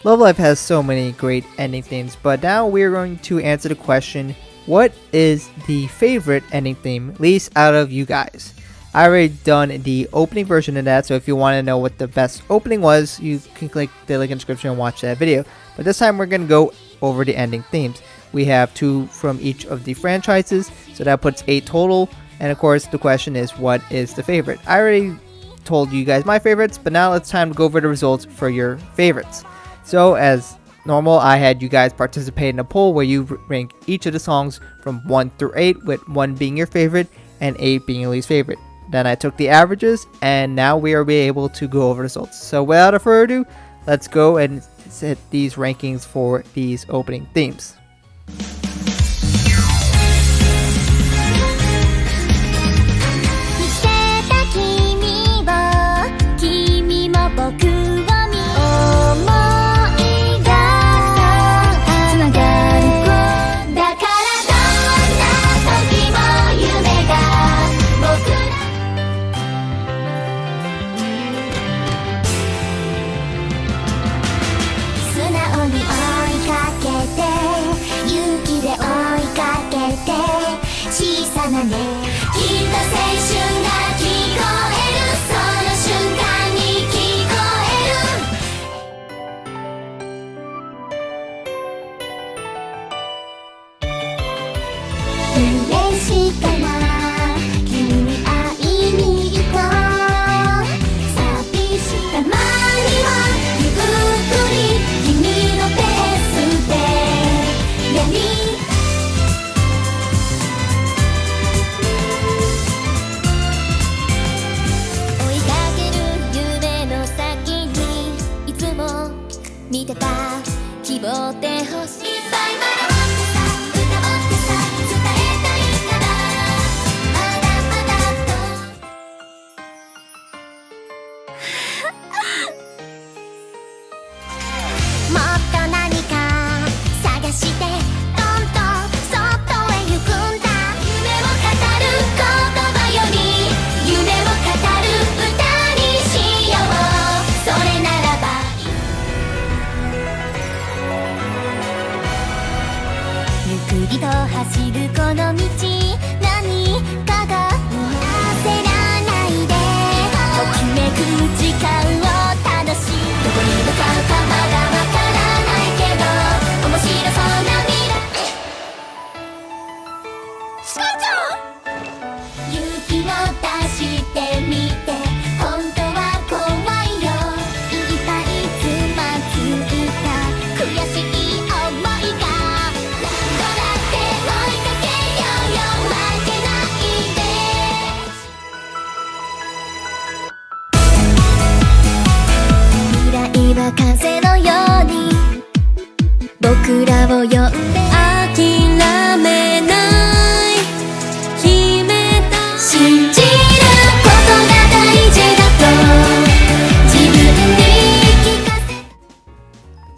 Love Live has so many great ending themes, but now we're going to answer the question, what is the favorite ending theme, least out of you guys? I already done the opening version of that, so if you want to know what the best opening was, you can click the link in the description and watch that video. But this time we're going to go over the ending themes. We have 2 from each of the franchises, so that puts 8 total. And of course, the question is, what is the favorite? I already told you guys my favorites, but now it's time to go over the results for your favorites. So as normal, I had you guys participate in a poll where you rank each of the songs from 1 through 8, with 1 being your favorite and 8 being your least favorite. Then I took the averages, and now we are able to go over the results. So without further ado, let's go and set these rankings for these opening themes.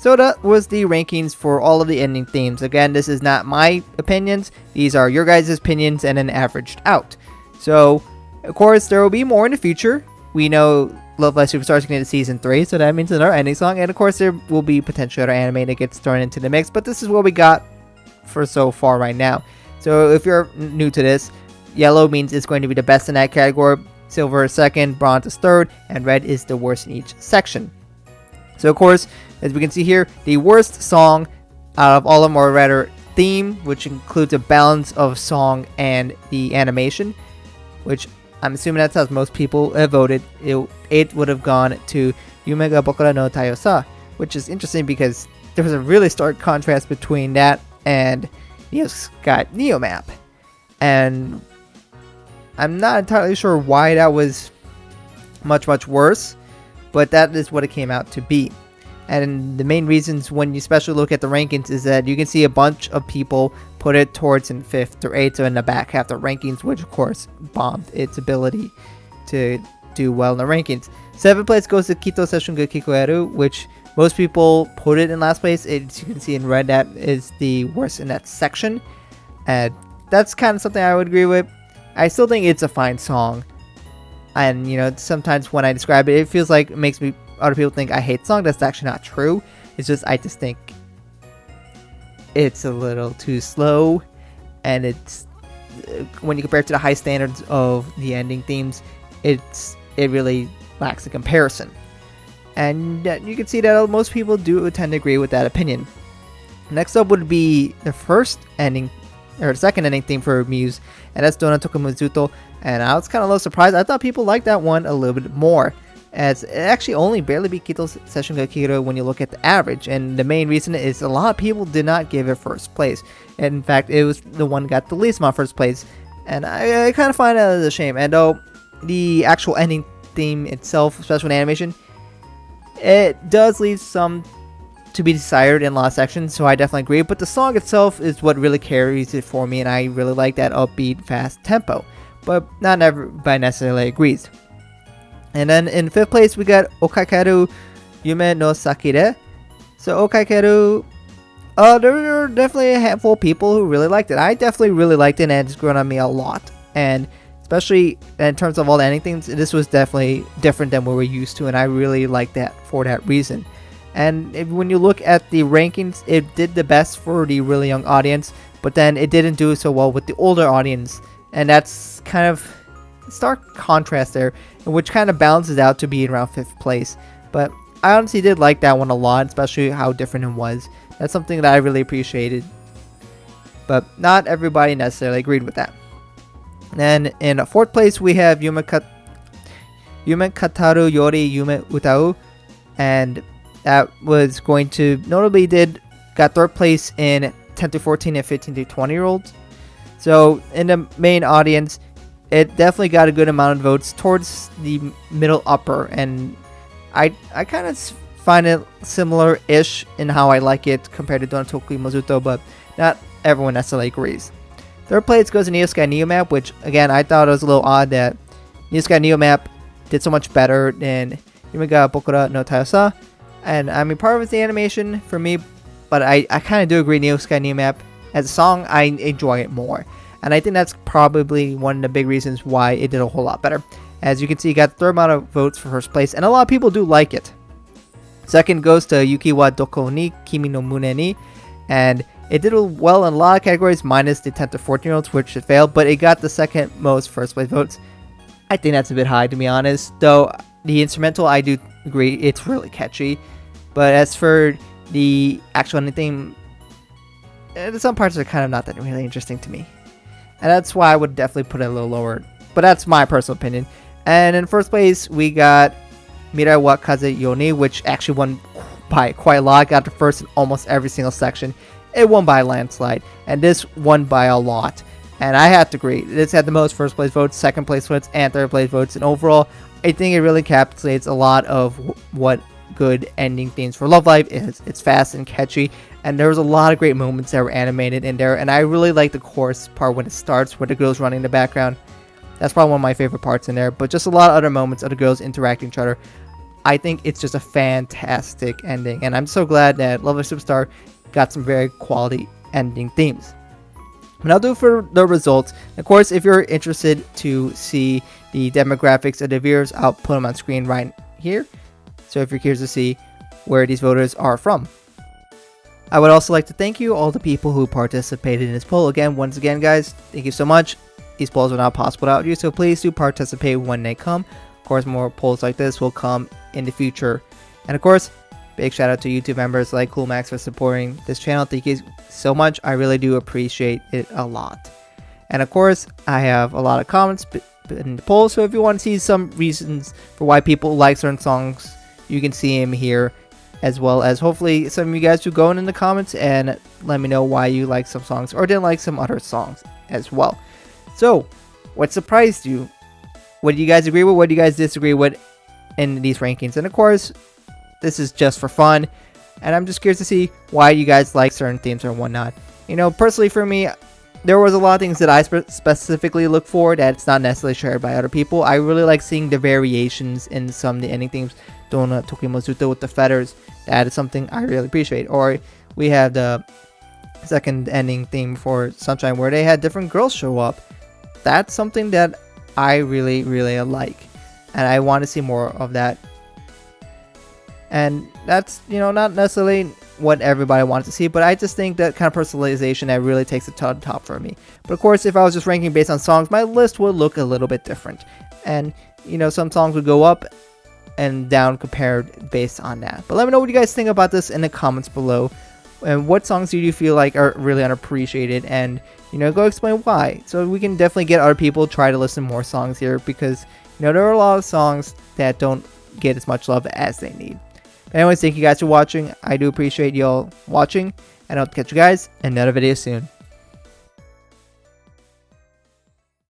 So that was the rankings for all of the ending themes. Again, this is not my opinions. These are your guys' opinions and then averaged out. So, of course, there will be more in the future. We know Love Live Superstar is getting to Season 3, so that means another ending song. And, of course, there will be potential other anime that gets thrown into the mix. But this is what we got for so far right now. So, if you're new to this, yellow means it's going to be the best in that category. Silver is second, bronze is third, and red is the worst in each section. So, of course, as we can see here, the worst song out of all of them, or rather theme, which includes a balance of song and the animation, which I'm assuming that's how most people have voted. It would have gone to Yume ga Bokura no Tayo-sa, which is interesting because there was a really stark contrast between that and Neo's got Neo Map. And I'm not entirely sure why that was much worse, but that is what it came out to be. And the main reasons when you especially look at the rankings is that you can see a bunch of people put it towards in 5th or 8th, so in the back half the rankings, which of course bombed its ability to do well in the rankings. 7th place goes to Kito Sesshin ga Kikoeru, which most people put it in last place. As you can see in red, that is the worst in that section. And that's kind of something I would agree with. I still think it's a fine song. And, you know, sometimes when I describe it, it feels like it makes me other people think I hate the song. That's actually not true. It's just I just think it's a little too slow, and it's when you compare it to the high standards of the ending themes, it really lacks a comparison. And you can see that most people do tend to agree with that opinion. Next up would be the first ending, or the second ending theme for Muse, and that's Dona Tokumozuto. And I was kind of a little surprised. I thought people liked that one a little bit more, as it actually only barely beat Kito's Session ga Kiro when you look at the average. And the main reason is a lot of people did not give it first place. And in fact, it was the one got the least amount of first place. And I kind of find that as a shame. And though the actual ending theme itself, especially with animation, it does leave some to be desired in a lot of sections, so I definitely agree. But the song itself is what really carries it for me, and I really like that upbeat, fast tempo. But not everybody necessarily agrees. And then in 5th place, we got Okakeru Yume no Sakire. So Okakeru, there were definitely a handful of people who really liked it. I definitely really liked it, and it's grown on me a lot. And especially in terms of all the ending things, this was definitely different than what we're used to, and I really like that for that reason. And when you look at the rankings, it did the best for the really young audience, but then it didn't do so well with the older audience, and that's kind of a stark contrast there, which kind of balances out to be around 5th place. But I honestly did like that one a lot, especially how different it was. That's something that I really appreciated, but not everybody necessarily agreed with that. Then in 4th place, we have Yume Kataru Yori Yume Utau, and that was going to notably got 3rd place in 10 to 14 and 15 to 20 year olds. So in the main audience, it definitely got a good amount of votes towards the middle upper, and I kind of find it similar-ish in how I like it compared to Dona Tokumozuto, but not everyone necessarily agrees. 3rd place goes to Neo Sky Neo Map, which again I thought it was a little odd that Neo Sky Neo Map did so much better than Yume ga Bokura no Tayosa. And I mean, part of it's the animation for me, but I kind of do agree Neo Sky Neo Map as a song, I enjoy it more. And I think that's probably one of the big reasons why it did a whole lot better. As you can see, it got the 3rd amount of votes for 1st place, and a lot of people do like it. 2nd goes to Yuki wa Doko ni Kimi no Mune ni, and it did well in a lot of categories, minus the 10 to 14 year olds, which it failed, but it got the 2nd most 1st place votes. I think that's a bit high, to be honest, though the instrumental, I do agree, it's really catchy. But as for the actual ending, some parts are kind of not that really interesting to me. And that's why I would definitely put it a little lower. But that's my personal opinion. And in 1st place, we got Mirai wa Kaze Yoni, which actually won by quite a lot. Got the 1st in almost every single section. It won by a landslide. And this won by a lot. And I have to agree, this had the most 1st place votes, 2nd place votes, and 3rd place votes. And overall, I think it really encapsulates a lot of what good ending themes for Love Live is. It's fast and catchy, and there was a lot of great moments that were animated in there, and I really like the chorus part when it starts, where the girls running in the background. That's probably one of my favorite parts in there, but just a lot of other moments of the girls interacting with each other. I think it's just a fantastic ending, and I'm so glad that Love Live Superstar got some very quality ending themes. And I'll do for the results. Of course, if you're interested to see the demographics of the viewers, I'll put them on screen right here. So if you're curious to see where these voters are from. I would also like to thank you, all the people who participated in this poll. Again, once again, guys, thank you so much. These polls are not possible without you, so please do participate when they come. Of course, more polls like this will come in the future. And of course, big shout out to YouTube members like CoolMax for supporting this channel. Thank you so much. I really do appreciate it a lot. And of course, I have a lot of comments in the poll, so if you want to see some reasons for why people like certain songs, you can see them here, as well as hopefully some of you guys who go in the comments and let me know why you like some songs or didn't like some other songs as well. So, what surprised you? What do you guys agree with? What do you guys disagree with in these rankings? And of course, this is just for fun, and I'm just curious to see why you guys like certain themes or whatnot. You know, personally for me, there was a lot of things that I specifically look for that's not necessarily shared by other people. I really like seeing the variations in some of the ending themes. Dona Tokumozuto with the feathers. That is something I really appreciate. Or we have the 2nd ending theme for Sunshine where they had different girls show up. That's something that I really, really like. And I want to see more of that. And that's, not necessarily what everybody wants to see, but I just think that kind of personalization that really takes it to the top for me. But of course, if I was just ranking based on songs, my list would look a little bit different. And, some songs would go up and down compared based on that. But let me know what you guys think about this in the comments below. And what songs do you feel like are really unappreciated? And, go explain why. So we can definitely get other people to try to listen more songs here, because, there are a lot of songs that don't get as much love as they need. Anyways, thank you guys for watching. I do appreciate y'all watching, and I'll catch you guys in another video soon.